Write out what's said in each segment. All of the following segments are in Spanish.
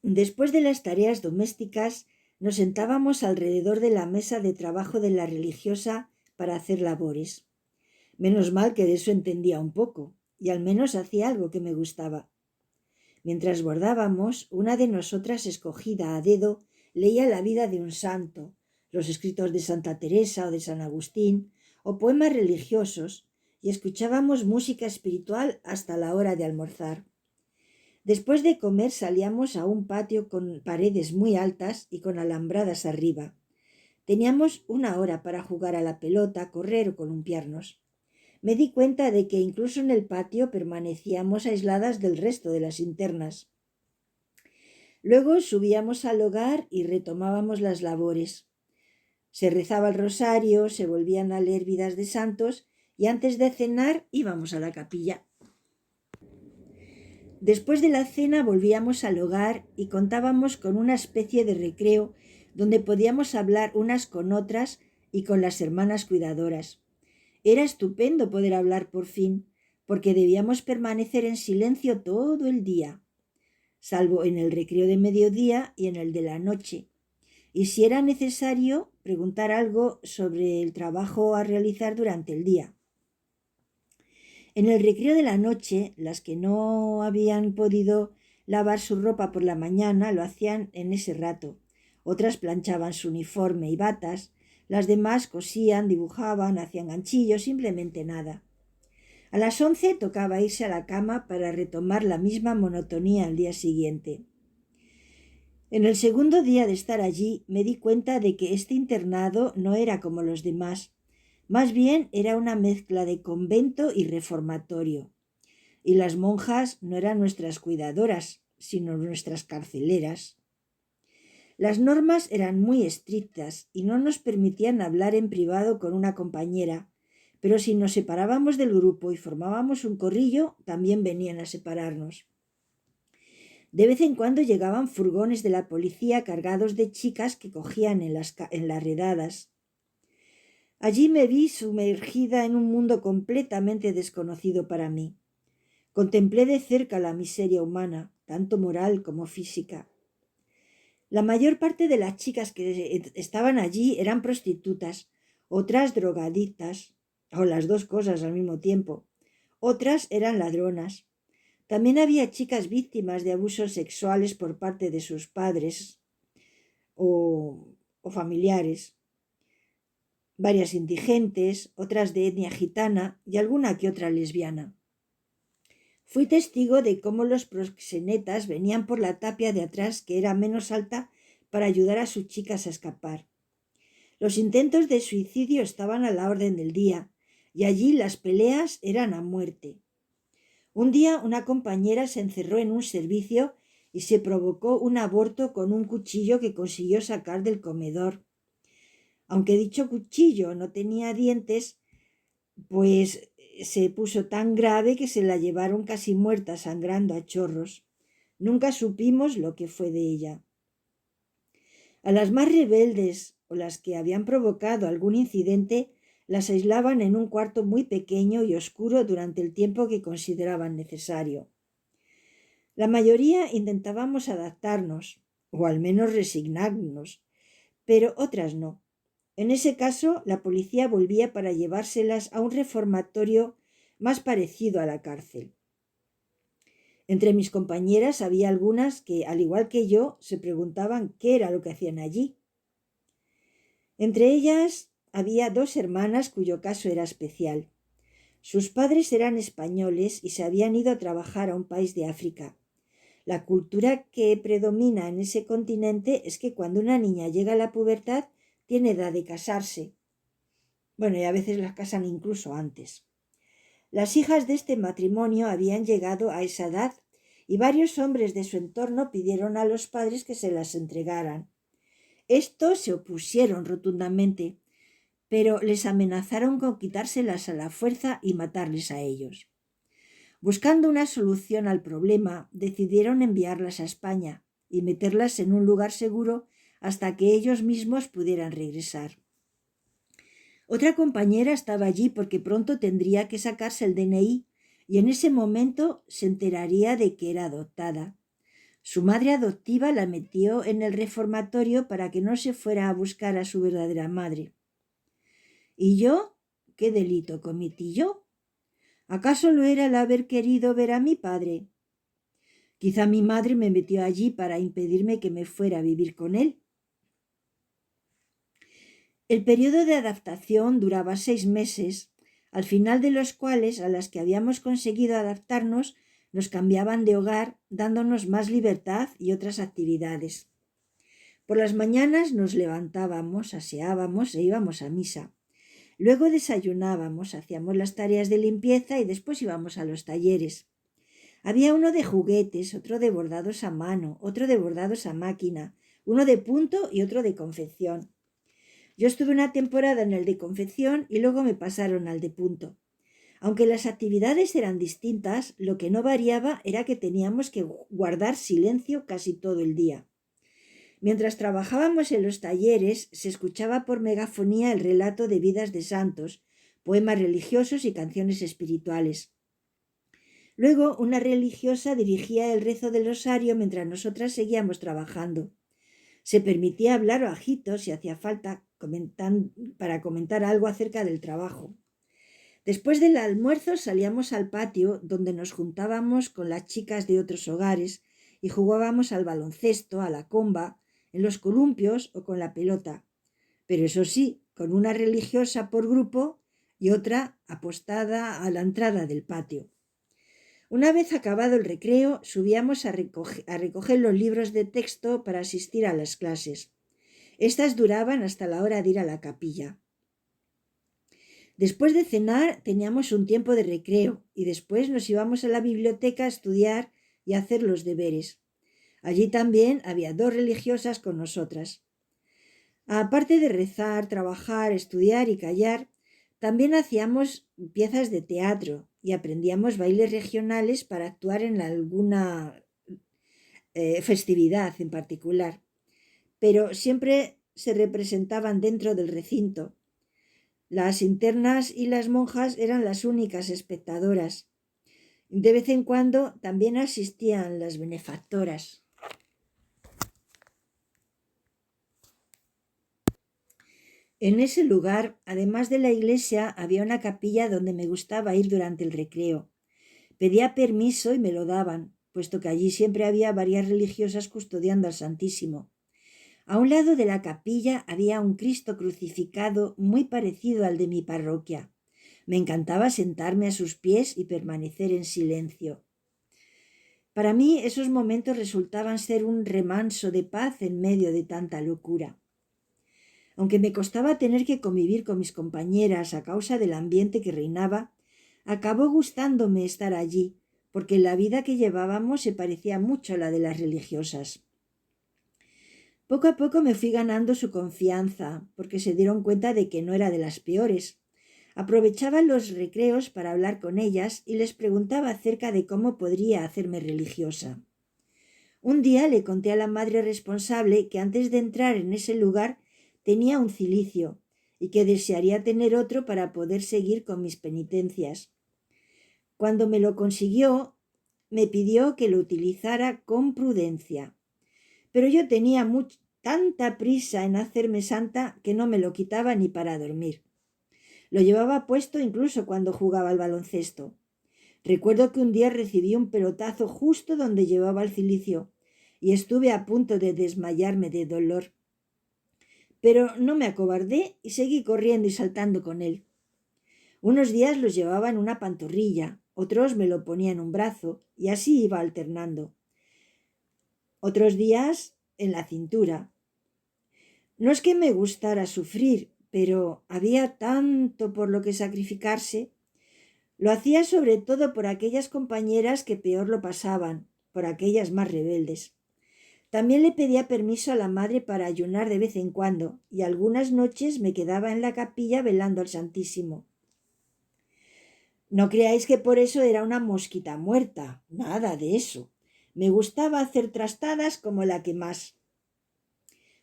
Después de las tareas domésticas, nos sentábamos alrededor de la mesa de trabajo de la religiosa para hacer labores. Menos mal que de eso entendía un poco, y al menos hacía algo que me gustaba. Mientras bordábamos, una de nosotras, escogida a dedo, leía la vida de un santo, los escritos de Santa Teresa o de San Agustín, o poemas religiosos, y escuchábamos música espiritual hasta la hora de almorzar. Después de comer salíamos a un patio con paredes muy altas y con alambradas arriba. Teníamos una hora para jugar a la pelota, correr o columpiarnos. Me di cuenta de que incluso en el patio permanecíamos aisladas del resto de las internas. Luego subíamos al hogar y retomábamos las labores. Se rezaba el rosario, se volvían a leer vidas de santos y antes de cenar íbamos a la capilla. Después de la cena volvíamos al hogar y contábamos con una especie de recreo donde podíamos hablar unas con otras y con las hermanas cuidadoras. Era estupendo poder hablar por fin, porque debíamos permanecer en silencio todo el día, salvo en el recreo de mediodía y en el de la noche, y si era necesario, preguntar algo sobre el trabajo a realizar durante el día. En el recreo de la noche, las que no habían podido lavar su ropa por la mañana lo hacían en ese rato. Otras planchaban su uniforme y batas, las demás cosían, dibujaban, hacían ganchillos, simplemente nada. A las 11 tocaba irse a la cama para retomar la misma monotonía al día siguiente. En el segundo día de estar allí me di cuenta de que este internado no era como los demás. Más bien era una mezcla de convento y reformatorio. Y las monjas no eran nuestras cuidadoras, sino nuestras carceleras. Las normas eran muy estrictas y no nos permitían hablar en privado con una compañera, pero si nos separábamos del grupo y formábamos un corrillo, también venían a separarnos. De vez en cuando llegaban furgones de la policía cargados de chicas que cogían en las redadas. Allí me vi sumergida en un mundo completamente desconocido para mí. Contemplé de cerca la miseria humana, tanto moral como física. La mayor parte de las chicas que estaban allí eran prostitutas, otras drogadictas, o las dos cosas al mismo tiempo. Otras eran ladronas. También había chicas víctimas de abusos sexuales por parte de sus padres o familiares. Varias indigentes, otras de etnia gitana y alguna que otra lesbiana. Fui testigo de cómo los proxenetas venían por la tapia de atrás, que era menos alta, para ayudar a sus chicas a escapar. Los intentos de suicidio estaban a la orden del día, y allí las peleas eran a muerte. Un día una compañera se encerró en un servicio y se provocó un aborto con un cuchillo que consiguió sacar del comedor. Aunque dicho cuchillo no tenía dientes, pues se puso tan grave que se la llevaron casi muerta, sangrando a chorros. Nunca supimos lo que fue de ella. A las más rebeldes o las que habían provocado algún incidente, las aislaban en un cuarto muy pequeño y oscuro durante el tiempo que consideraban necesario. La mayoría intentábamos adaptarnos, o al menos resignarnos, pero otras no. En ese caso, la policía volvía para llevárselas a un reformatorio más parecido a la cárcel. Entre mis compañeras había algunas que, al igual que yo, se preguntaban qué era lo que hacían allí. Entre ellas había dos hermanas cuyo caso era especial. Sus padres eran españoles y se habían ido a trabajar a un país de África. La cultura que predomina en ese continente es que cuando una niña llega a la pubertad tiene edad de casarse. Bueno, y a veces las casan incluso antes. Las hijas de este matrimonio habían llegado a esa edad y varios hombres de su entorno pidieron a los padres que se las entregaran. Estos se opusieron rotundamente, pero les amenazaron con quitárselas a la fuerza y matarles a ellos. Buscando una solución al problema, decidieron enviarlas a España y meterlas en un lugar seguro hasta que ellos mismos pudieran regresar. Otra compañera estaba allí porque pronto tendría que sacarse el DNI y en ese momento se enteraría de que era adoptada. Su madre adoptiva la metió en el reformatorio para que no se fuera a buscar a su verdadera madre. ¿Y yo? ¿Qué delito cometí yo? ¿Acaso lo era el haber querido ver a mi padre? Quizá mi madre me metió allí para impedirme que me fuera a vivir con él. El periodo de adaptación duraba 6 meses, al final de los cuales, a las que habíamos conseguido adaptarnos, nos cambiaban de hogar, dándonos más libertad y otras actividades. Por las mañanas nos levantábamos, aseábamos e íbamos a misa. Luego desayunábamos, hacíamos las tareas de limpieza y después íbamos a los talleres. Había uno de juguetes, otro de bordados a mano, otro de bordados a máquina, uno de punto y otro de confección. Yo estuve una temporada en el de confección y luego me pasaron al de punto. Aunque las actividades eran distintas, lo que no variaba era que teníamos que guardar silencio casi todo el día. Mientras trabajábamos en los talleres, se escuchaba por megafonía el relato de vidas de santos, poemas religiosos y canciones espirituales. Luego, una religiosa dirigía el rezo del rosario mientras nosotras seguíamos trabajando. Se permitía hablar bajito si hacía falta para comentar algo acerca del trabajo. Después del almuerzo salíamos al patio, donde nos juntábamos con las chicas de otros hogares y jugábamos al baloncesto, a la comba, en los columpios o con la pelota. Pero eso sí, con una religiosa por grupo y otra apostada a la entrada del patio. Una vez acabado el recreo, subíamos a recoger los libros de texto para asistir a las clases. Estas duraban hasta la hora de ir a la capilla. Después de cenar teníamos un tiempo de recreo y después nos íbamos a la biblioteca a estudiar y a hacer los deberes. Allí también había 2 religiosas con nosotras. Aparte de rezar, trabajar, estudiar y callar, también hacíamos piezas de teatro y aprendíamos bailes regionales para actuar en alguna festividad en particular. Pero siempre se representaban dentro del recinto. Las internas y las monjas eran las únicas espectadoras. De vez en cuando también asistían las benefactoras. En ese lugar, además de la iglesia, había una capilla donde me gustaba ir durante el recreo. Pedía permiso y me lo daban, puesto que allí siempre había varias religiosas custodiando al Santísimo. A un lado de la capilla había un Cristo crucificado muy parecido al de mi parroquia. Me encantaba sentarme a sus pies y permanecer en silencio. Para mí esos momentos resultaban ser un remanso de paz en medio de tanta locura. Aunque me costaba tener que convivir con mis compañeras a causa del ambiente que reinaba, acabó gustándome estar allí, porque la vida que llevábamos se parecía mucho a la de las religiosas. Poco a poco me fui ganando su confianza, porque se dieron cuenta de que no era de las peores. Aprovechaba los recreos para hablar con ellas y les preguntaba acerca de cómo podría hacerme religiosa. Un día le conté a la madre responsable que antes de entrar en ese lugar tenía un cilicio y que desearía tener otro para poder seguir con mis penitencias. Cuando me lo consiguió, me pidió que lo utilizara con prudencia. Pero yo tenía tanta prisa en hacerme santa que no me lo quitaba ni para dormir. Lo llevaba puesto incluso cuando jugaba al baloncesto. Recuerdo que un día recibí un pelotazo justo donde llevaba el cilicio y estuve a punto de desmayarme de dolor. Pero no me acobardé y seguí corriendo y saltando con él. Unos días los llevaba en una pantorrilla, otros me lo ponía en un brazo y así iba alternando. Otros días en la cintura. No es que me gustara sufrir, pero había tanto por lo que sacrificarse. Lo hacía sobre todo por aquellas compañeras que peor lo pasaban, por aquellas más rebeldes. También le pedía permiso a la madre para ayunar de vez en cuando, y algunas noches me quedaba en la capilla velando al Santísimo. No creáis que por eso era una mosquita muerta, nada de eso. Me gustaba hacer trastadas como la que más.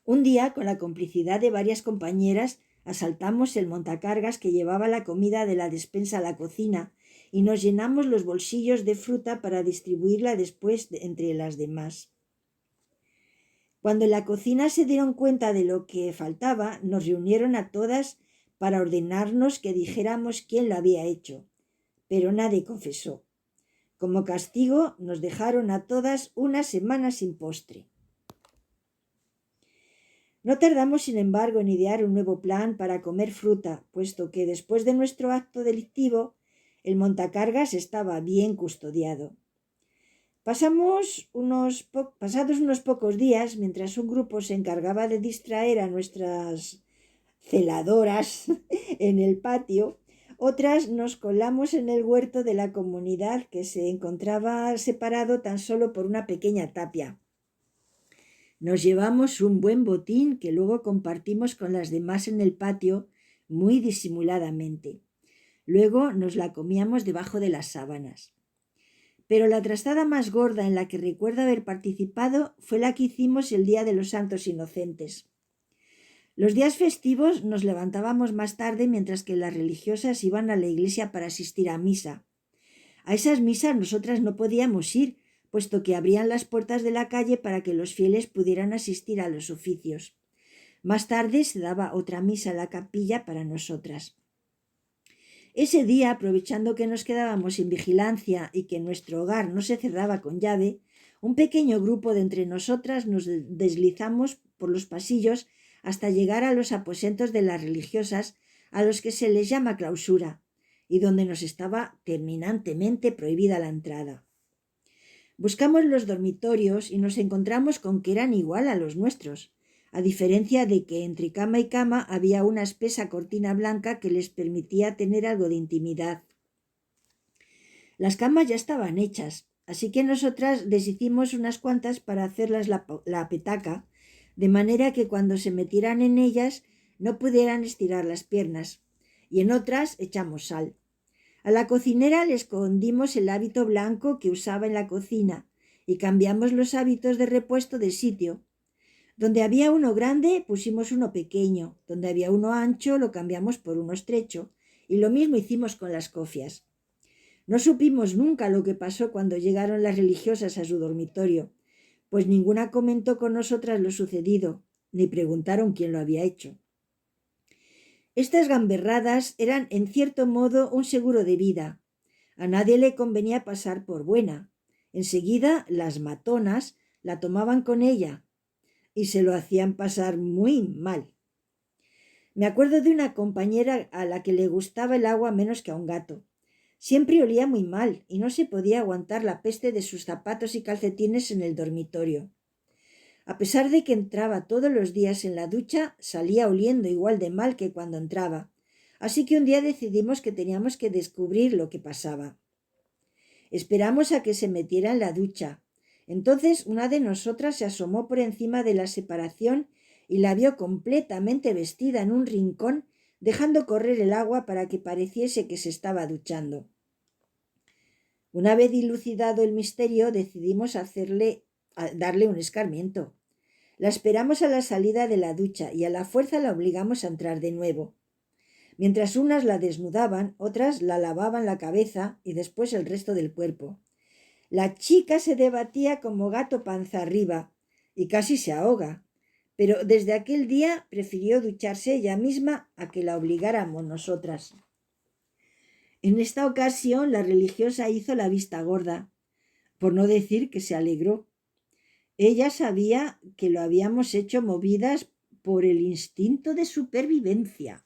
Un día, con la complicidad de varias compañeras, asaltamos el montacargas que llevaba la comida de la despensa a la cocina y nos llenamos los bolsillos de fruta para distribuirla después entre las demás. Cuando en la cocina se dieron cuenta de lo que faltaba, nos reunieron a todas para ordenarnos que dijéramos quién lo había hecho, pero nadie confesó. Como castigo, nos dejaron a todas una semana sin postre. No tardamos, sin embargo, en idear un nuevo plan para comer fruta, puesto que después de nuestro acto delictivo, el montacargas estaba bien custodiado. Pasados unos pocos días, mientras un grupo se encargaba de distraer a nuestras celadoras en el patio, otras nos colamos en el huerto de la comunidad, que se encontraba separado tan solo por una pequeña tapia. Nos llevamos un buen botín que luego compartimos con las demás en el patio muy disimuladamente. Luego nos la comíamos debajo de las sábanas. Pero la trastada más gorda en la que recuerdo haber participado fue la que hicimos el día de los Santos Inocentes. Los días festivos nos levantábamos más tarde mientras que las religiosas iban a la iglesia para asistir a misa. A esas misas nosotras no podíamos ir, puesto que abrían las puertas de la calle para que los fieles pudieran asistir a los oficios. Más tarde se daba otra misa en la capilla para nosotras. Ese día, aprovechando que nos quedábamos sin vigilancia y que nuestro hogar no se cerraba con llave, un pequeño grupo de entre nosotras nos deslizamos por los pasillos hasta llegar a los aposentos de las religiosas, a los que se les llama clausura, y donde nos estaba terminantemente prohibida la entrada. Buscamos los dormitorios y nos encontramos con que eran igual a los nuestros, a diferencia de que entre cama y cama había una espesa cortina blanca que les permitía tener algo de intimidad. Las camas ya estaban hechas, así que nosotras deshicimos unas cuantas para hacerlas la petaca, de manera que cuando se metieran en ellas no pudieran estirar las piernas, y en otras echamos sal. A la cocinera le escondimos el hábito blanco que usaba en la cocina y cambiamos los hábitos de repuesto de sitio. Donde había uno grande pusimos uno pequeño, donde había uno ancho lo cambiamos por uno estrecho, y lo mismo hicimos con las cofias. No supimos nunca lo que pasó cuando llegaron las religiosas a su dormitorio, pues ninguna comentó con nosotras lo sucedido, ni preguntaron quién lo había hecho. Estas gamberradas eran en cierto modo un seguro de vida. A nadie le convenía pasar por buena. Enseguida las matonas la tomaban con ella y se lo hacían pasar muy mal. Me acuerdo de una compañera a la que le gustaba el agua menos que a un gato. Siempre olía muy mal y no se podía aguantar la peste de sus zapatos y calcetines en el dormitorio. A pesar de que entraba todos los días en la ducha, salía oliendo igual de mal que cuando entraba. Así que un día decidimos que teníamos que descubrir lo que pasaba. Esperamos a que se metiera en la ducha. Entonces una de nosotras se asomó por encima de la separación y la vio completamente vestida en un rincón, dejando correr el agua para que pareciese que se estaba duchando. Una vez dilucidado el misterio, decidimos darle un escarmiento. La esperamos a la salida de la ducha y a la fuerza la obligamos a entrar de nuevo. Mientras unas la desnudaban, otras la lavaban la cabeza y después el resto del cuerpo. La chica se debatía como gato panza arriba y casi se ahoga, pero desde aquel día prefirió ducharse ella misma a que la obligáramos nosotras. En esta ocasión la religiosa hizo la vista gorda, por no decir que se alegró. Ella sabía que lo habíamos hecho movidas por el instinto de supervivencia.